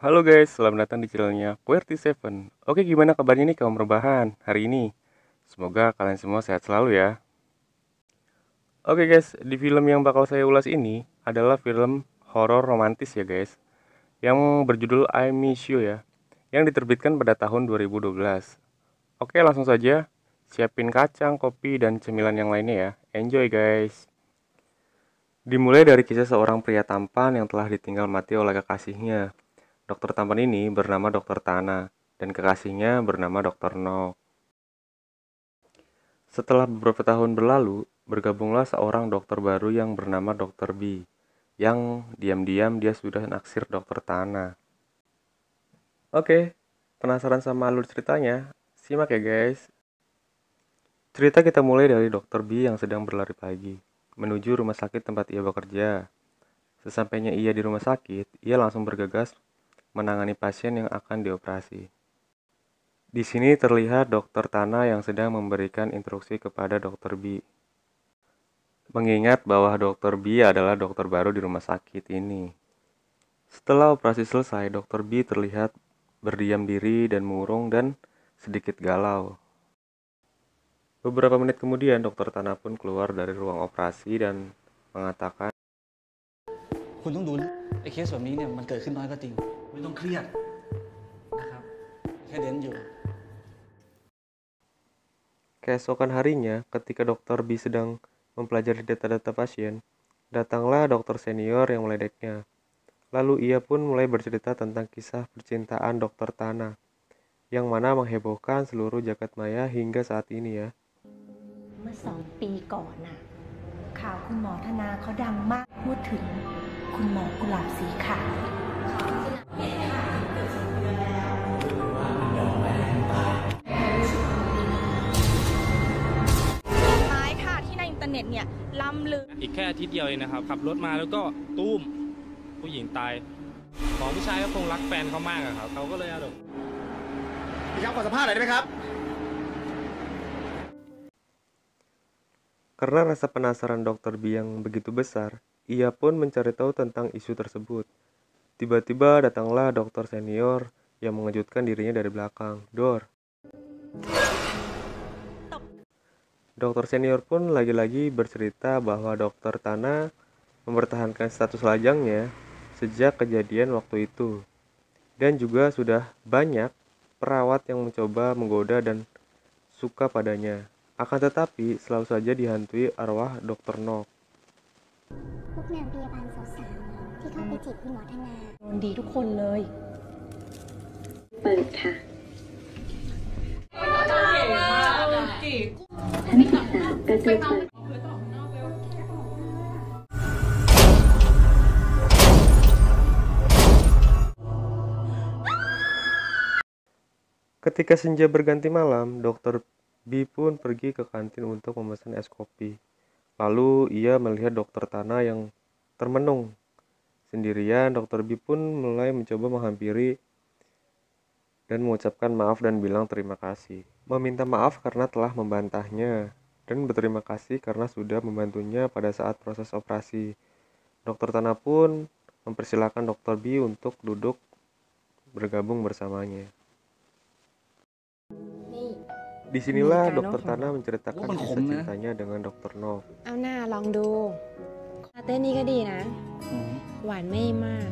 Halo guys, selamat datang di channelnya QWERTY7. Oke, gimana kabarnya nih kaum rebahan hari ini? Semoga kalian semua sehat selalu ya. Oke guys, di film yang bakal saya ulas ini adalah film horor romantis ya guys, yang berjudul I Miss You ya, yang diterbitkan pada tahun 2012. Oke, langsung saja, siapin kacang, kopi, dan cemilan yang lainnya ya. Enjoy guys. Dimulai dari kisah seorang pria tampan yang telah ditinggal mati oleh kekasihnya. Dokter tampan ini bernama Dokter Tana, dan kekasihnya bernama Dokter No. Setelah beberapa tahun berlalu, bergabunglah seorang dokter baru yang bernama Dokter B, yang diam-diam dia sudah naksir Dokter Tana. Oke, penasaran sama alur ceritanya? Simak ya guys. Cerita kita mulai dari Dokter B yang sedang berlari pagi, menuju rumah sakit tempat ia bekerja. Sesampainya ia di rumah sakit, ia langsung bergegas menangani pasien yang akan dioperasi. Di sini terlihat Dokter Tana yang sedang memberikan instruksi kepada Dokter B. Mengingat bahwa Dokter B adalah dokter baru di rumah sakit ini. Setelah operasi selesai, Dokter B terlihat berdiam diri dan murung dan sedikit galau. Beberapa menit kemudian, Dokter Tana pun keluar dari ruang operasi dan mengatakan, คุณต้องดูไอ้เคสแบบนี้เนี่ยมันเกิดขึ้นน้อยก็จริงไม่ต้องเครียดนะครับแค่เน้นอยู่ keesokan harinya, ketika Dokter B sedang mempelajari data-data pasien, datanglah dokter senior yang meledeknya. Lalu ia pun mulai bercerita tentang kisah percintaan Dokter Tana, yang mana menghebohkan seluruh jagat maya hingga saat ini ya. เมื่อ2 ปีก่อนน่ะข่าวคุณหมอธนาเขาดังมากพูดถึงคุณหมอกุหลาบสีขาวไม้ค่ะที่ในอินเทอร์เน็ตเนี่ยล่ำลือ อีกแค่อาทิตย์เดียวเองนะครับขับรถมาแล้วก็ตุ้มผู้หญิงตายหมอผู้ชายก็คงรักแฟนเขามากอะครับเขาก็เลยเอาแบบ พี่ครับขอสัมภาษณ์หน่อยได้ไหมครับ Karena rasa penasaran Dokter B yang begitu besar, ia pun mencari tahu tentang isu tersebut. Tiba-tiba datanglah dokter senior yang mengejutkan dirinya dari belakang. Dor. Dokter senior pun lagi-lagi bercerita bahwa Dokter Tana mempertahankan status lajangnya sejak kejadian waktu itu. Dan juga sudah banyak perawat yang mencoba menggoda dan suka padanya. Akan tetapi selalu saja dihantui arwah Dokter No. พวกนางพยาบาลสาวๆที่เข้าไปจีบคุณหมอธนา โดนดีทุกคนเลย เปิดค่ะ ท่านที่3ก็จะเปิด Ketika senja berganti malam, Dokter B pun pergi ke kantin untuk memesan es kopi. Lalu ia melihat Dokter Tana yang termenung. Sendirian, Dokter B pun mulai mencoba menghampiri dan mengucapkan maaf dan bilang terima kasih. Meminta maaf karena telah membantahnya dan berterima kasih karena sudah membantunya pada saat proses operasi. Dokter Tana pun mempersilahkan Dokter B untuk duduk bergabung bersamanya. Disinilah Dokter Tana menceritakan kisah cintanya dengan Dokter No. เอาหน้าลองดูเต้นนี้ก็ดีนะ หวานไม่มาก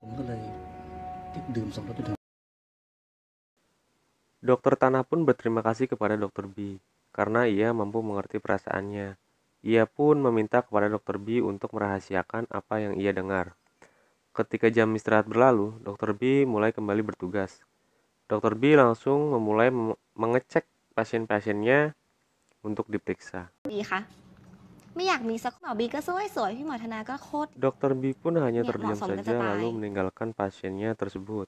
ผมก็เลยดื่มสมรสด้วย Dokter Tana pun berterima kasih kepada Dokter B karena ia mampu mengerti perasaannya. Ia pun meminta kepada Dokter B untuk merahasiakan apa yang ia dengar. Ketika jam istirahat berlalu, Dokter B mulai kembali bertugas. Dokter B langsung memulai mengecek pasien-pasiennya untuk diperiksa. ดีคะไม่อยากมีสักหมอบีก็สวยพี่หมอธนาก็โคตร Dokter B pun hanya Ya, terdiam langsung saja ketetai. lalu meninggalkan pasiennya tersebut.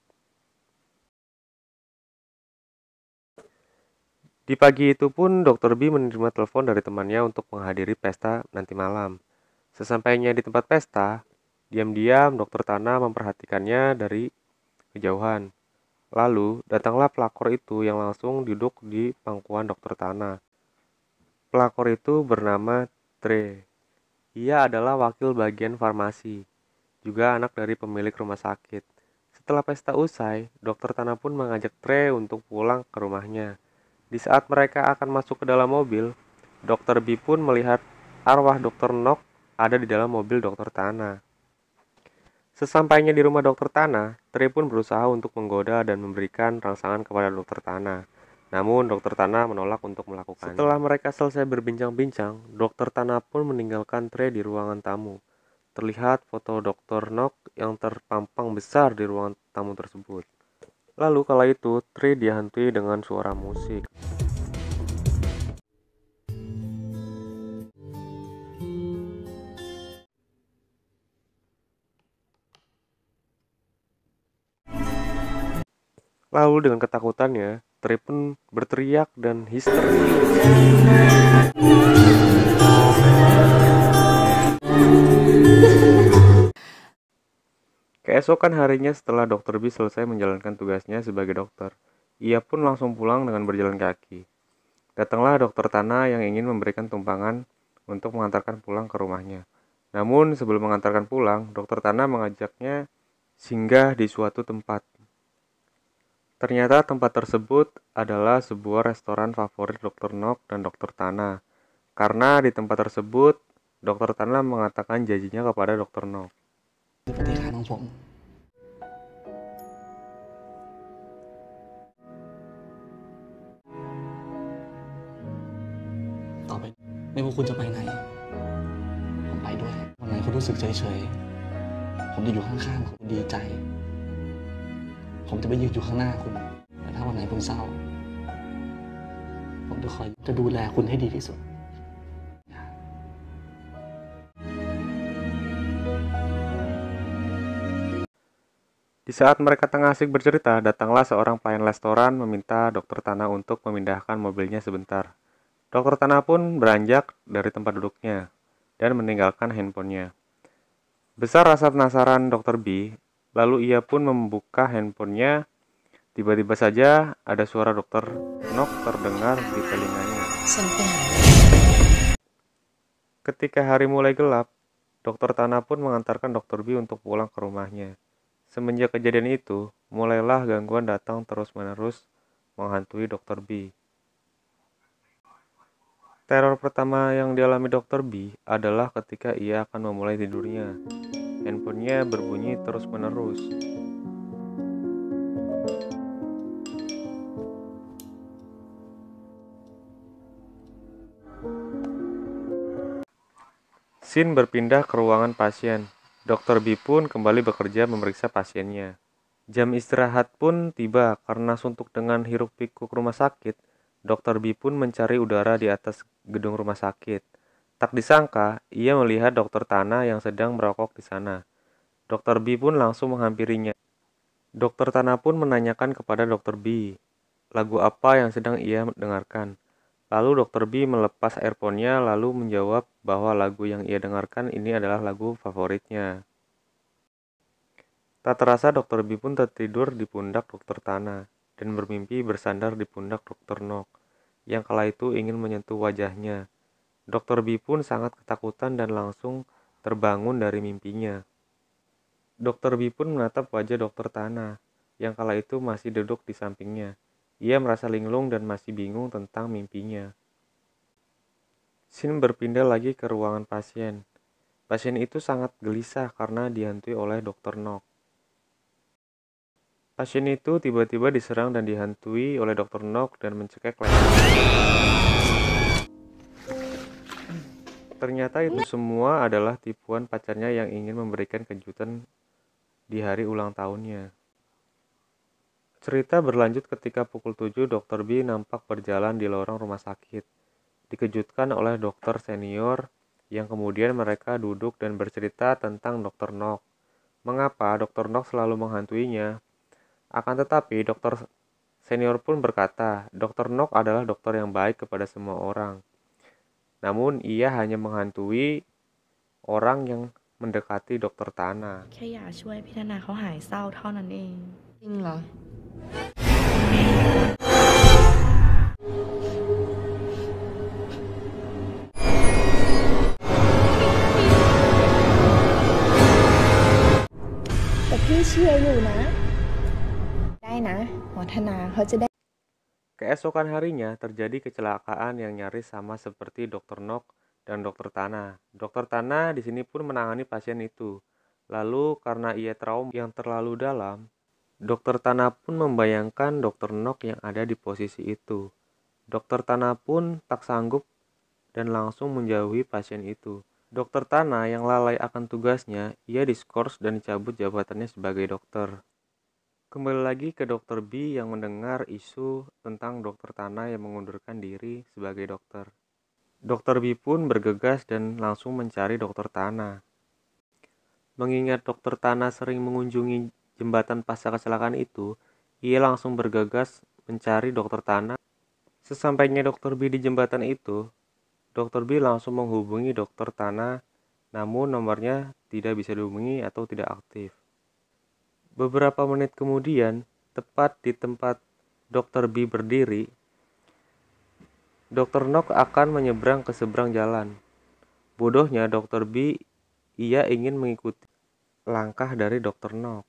Di pagi itu pun Dokter B menerima telepon dari temannya untuk menghadiri pesta nanti malam. Sesampainya di tempat pesta, diam-diam Dokter Tana memperhatikannya dari kejauhan. Lalu datanglah pelakor itu yang langsung duduk di pangkuan Dokter Tana. Pelakor itu bernama Tre. Ia adalah wakil bagian farmasi, juga anak dari pemilik rumah sakit. Setelah pesta usai, Dokter Tana pun mengajak Trey untuk pulang ke rumahnya. Di saat mereka akan masuk ke dalam mobil, Dokter B pun melihat arwah Dokter Nok ada di dalam mobil Dokter Tana. Sesampainya di rumah Dokter Tana, Trey pun berusaha untuk menggoda dan memberikan rangsangan kepada Dokter Tana. Namun Dokter Tana menolak untuk melakukannya. Setelah mereka selesai berbincang-bincang, Dokter Tana pun meninggalkan Trey di ruangan tamu. Terlihat foto Dokter Nok yang terpampang besar di ruangan tamu tersebut. Lalu kala itu, Trey dihantui dengan suara musik. Lalu dengan ketakutannya, Trey pun berteriak dan histeris. Keesokan harinya setelah Dr. B selesai menjalankan tugasnya sebagai dokter, ia pun langsung pulang dengan berjalan kaki. Datanglah Dokter Tana yang ingin memberikan tumpangan untuk mengantarkan pulang ke rumahnya. Namun sebelum mengantarkan pulang, Dokter Tana mengajaknya singgah di suatu tempat. Ternyata tempat tersebut adalah sebuah restoran favorit Dr. Nok dan Dr. Tana. Karena di tempat tersebut, Dr. Tana mengatakan janjinya kepada Dr. Nok. ปฏิหารย์ของผมต่อไปไม่ว่าคุณจะไปไหนผมไปด้วยวันไหนคุณรู้สึกเฉยๆผมจะอยู่ข้างๆคุณดีใจผมจะไปยืนอยู่ข้างหน้าคุณแต่ถ้าวันไหนคุณเศร้าผมจะดูแลคุณให้ดีที่สุด Di saat mereka tengah asik bercerita, datanglah seorang pelayan restoran meminta Dokter Tana untuk memindahkan mobilnya sebentar. Dokter Tana pun beranjak dari tempat duduknya dan meninggalkan handphonenya. Besar rasa penasaran Dokter B, lalu ia pun membuka handphonenya. Tiba-tiba saja ada suara Dokter Nok terdengar di telinganya. Ketika hari mulai gelap, Dokter Tana pun mengantarkan Dokter B untuk pulang ke rumahnya. Semenjak kejadian itu, mulailah gangguan datang terus-menerus menghantui Dr. B. Teror pertama yang dialami Dr. B adalah ketika ia akan memulai tidurnya. Handphonenya berbunyi terus-menerus. Scene berpindah ke ruangan pasien. Dr. B pun kembali bekerja memeriksa pasiennya. Jam istirahat pun tiba karena suntuk dengan hiruk-pikuk rumah sakit. Dr. B pun mencari udara di atas gedung rumah sakit. Tak disangka, ia melihat Dr. Tana yang sedang merokok di sana. Dr. B pun langsung menghampirinya. Dr. Tana pun menanyakan kepada Dr. B, lagu apa yang sedang ia dengarkan. Lalu Dr. B melepas earphone-nya lalu menjawab bahwa lagu yang ia dengarkan ini adalah lagu favoritnya. Tak terasa Dr. B pun tertidur di pundak Dr. Tana dan bermimpi bersandar di pundak Dr. Nok yang kala itu ingin menyentuh wajahnya. Dr. B pun sangat ketakutan dan langsung terbangun dari mimpinya. Dr. B pun menatap wajah Dr. Tana yang kala itu masih duduk di sampingnya. Ia merasa linglung dan masih bingung tentang mimpinya. Scene berpindah lagi ke ruangan pasien. Pasien itu sangat gelisah karena dihantui oleh Dr. Nok. Pasien itu tiba-tiba diserang dan dihantui oleh Dr. Nok dan mencekik leher. Ternyata itu semua adalah tipuan pacarnya yang ingin memberikan kejutan di hari ulang tahunnya. Cerita berlanjut ketika pukul 7 Dr. B nampak berjalan di lorong rumah sakit. Dikejutkan oleh dokter senior yang kemudian mereka duduk dan bercerita tentang Dr. Nok. Mengapa Dr. Nok selalu menghantuinya? Akan tetapi dokter senior pun berkata, Dr. Nok adalah dokter yang baik kepada semua orang. Namun ia hanya menghantui orang yang mendekati Dr. Tana. แค่อยากช่วยพี่ธนาเขาหายเศร้าเท่านั้นเอง จริงเหรอ แต่พี่เชียร์อยู่นะ ได้นะหมอธนาเขาจะได้ Keesokan harinya terjadi kecelakaan yang nyaris sama seperti Dr. Nok dan Dr. Tana. Dr. Tana di sini pun menangani pasien itu. Lalu karena ia trauma yang terlalu dalam, Dr. Tana pun membayangkan Dr. Nok yang ada di posisi itu. Dr. Tana pun tak sanggup dan langsung menjauhi pasien itu. Dr. Tana yang lalai akan tugasnya, ia diskors dan dicabut jabatannya sebagai dokter. Kembali lagi ke Dr. B yang mendengar isu tentang Dr. Tana yang mengundurkan diri sebagai dokter. Dr. B pun bergegas dan langsung mencari Dr. Tana. Mengingat Dr. Tana sering mengunjungi jembatan pasca kecelakaan itu, ia langsung bergegas mencari Dr. Tana. Sesampainya Dr. B di jembatan itu, Dr. B langsung menghubungi Dr. Tana, namun nomornya tidak bisa dihubungi atau tidak aktif. Beberapa menit kemudian, tepat di tempat Dr. B berdiri, Dr. Nok akan menyeberang ke seberang jalan. Bodohnya Dr. B, ia ingin mengikuti langkah dari Dr. Nok.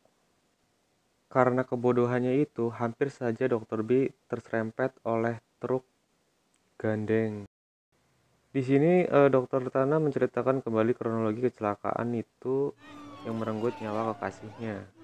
Karena kebodohannya itu, hampir saja Dr. B terserempet oleh truk gandeng. Di sini Dr. Tana menceritakan kembali kronologi kecelakaan itu yang merenggut nyawa kekasihnya.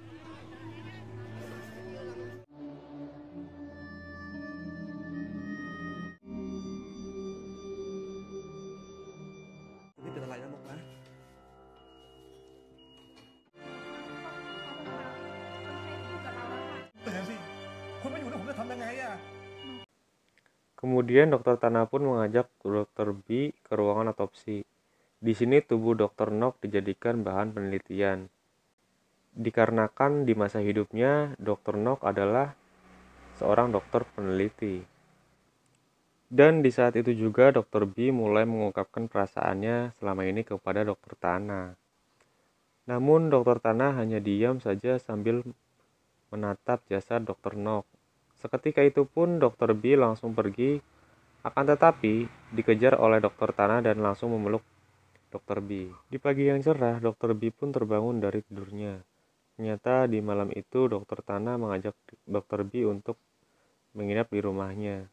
Kemudian Dr. Tana pun mengajak Dr. B ke ruangan otopsi. Di sini tubuh Dr. Nok dijadikan bahan penelitian. Dikarenakan di masa hidupnya Dr. Nok adalah seorang dokter peneliti. Dan di saat itu juga Dr. B mulai mengungkapkan perasaannya selama ini kepada Dr. Tana. Namun Dr. Tana hanya diam saja sambil menatap jasad Dr. Nok. Seketika itu pun Dr. B langsung pergi, akan tetapi dikejar oleh Dr. Tana dan langsung memeluk Dr. B. Di pagi yang cerah, Dr. B pun terbangun dari tidurnya. Ternyata di malam itu Dr. Tana mengajak Dr. B untuk menginap di rumahnya.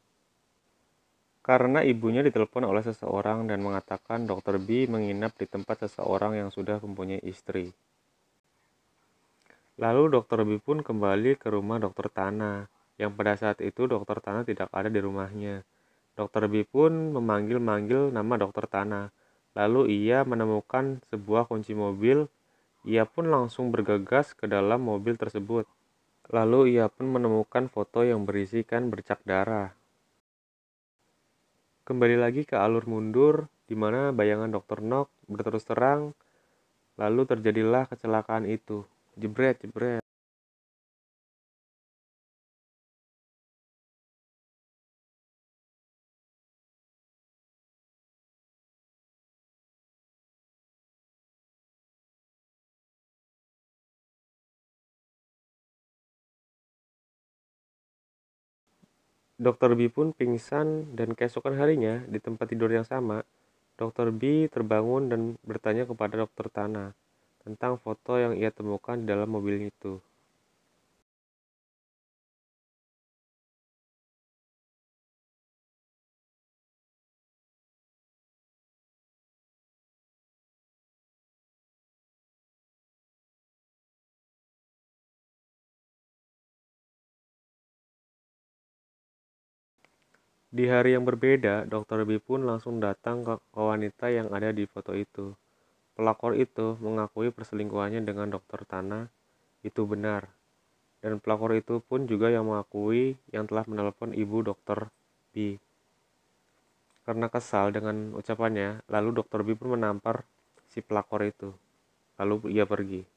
Karena ibunya ditelepon oleh seseorang dan mengatakan Dr. B menginap di tempat seseorang yang sudah mempunyai istri. Lalu Dr. B pun kembali ke rumah Dr. Tana, yang pada saat itu Dr. Tana tidak ada di rumahnya. Dr. B pun memanggil-manggil nama Dr. Tana. Lalu ia menemukan sebuah kunci mobil. Ia pun langsung bergegas ke dalam mobil tersebut. Lalu ia pun menemukan foto yang berisikan bercak darah. Kembali lagi ke alur mundur, di mana bayangan Dr. Nok berterus terang. Lalu terjadilah kecelakaan itu. Jebret, jebret. Dr. B pun pingsan dan keesokan harinya di tempat tidur yang sama, Dr. B terbangun dan bertanya kepada Dr. Tana tentang foto yang ia temukan di dalam mobil itu. Di hari yang berbeda, Dr. B pun langsung datang ke wanita yang ada di foto itu. Pelakor itu mengakui perselingkuhannya dengan Dr. Tana itu benar. Dan pelakor itu pun juga yang mengakui yang telah menelpon ibu Dr. B. Karena kesal dengan ucapannya, lalu Dr. B pun menampar si pelakor itu. Lalu ia pergi.